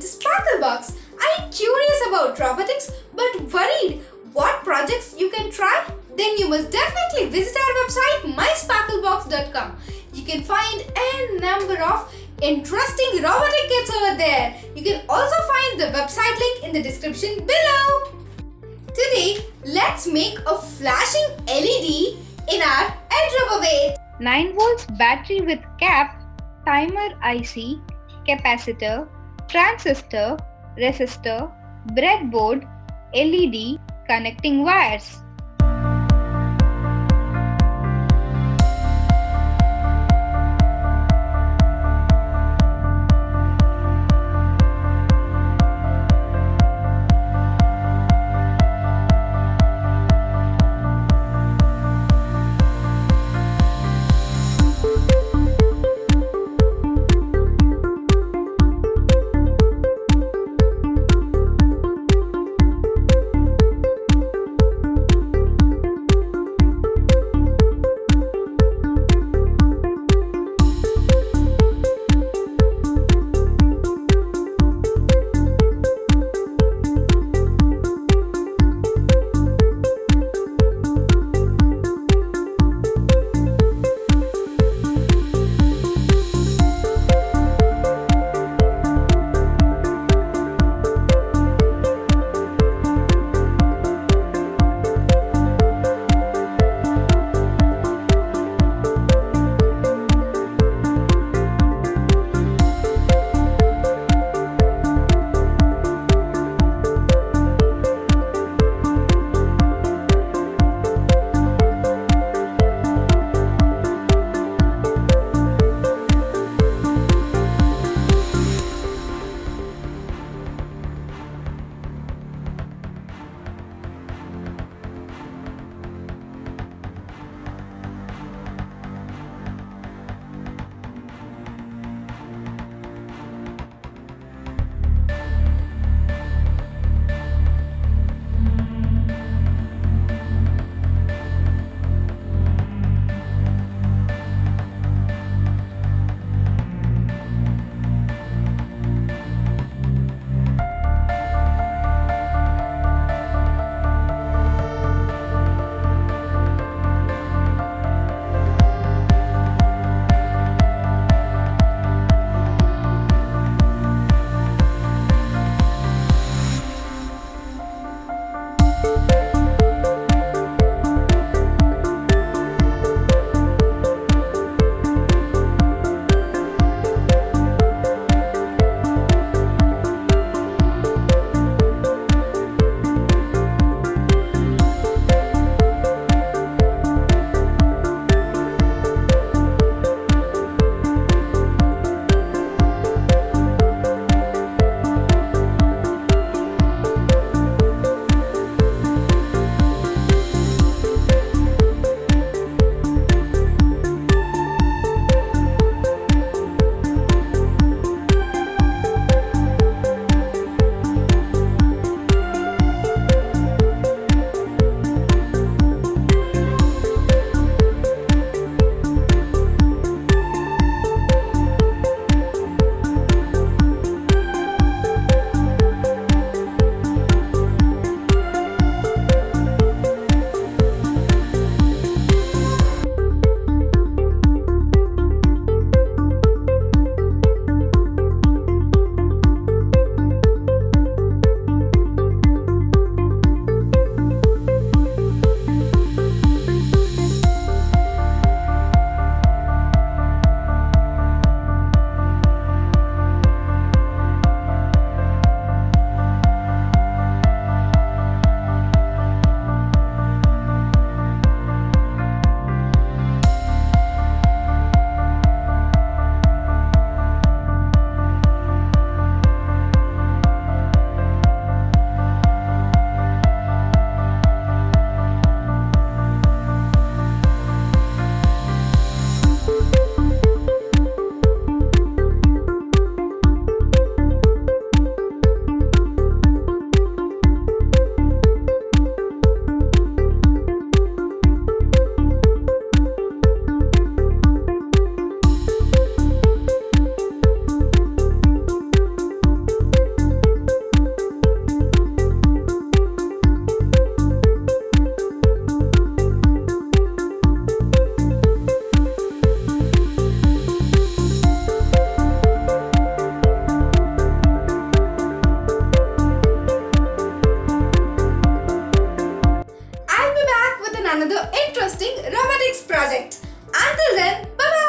to Sparklebox. Are you curious about robotics but worried what projects you can try? Then you must definitely visit our website mysparklebox.com. You can find a number of interesting robotic kits over there. You can also find the website link in the description below. Today, let's make a flashing LED in our edge rubber bait. 9 volts battery with cap, timer IC, capacitor, transistor, resistor, breadboard, LED, connecting wires. interesting robotics project. Until then, bye bye.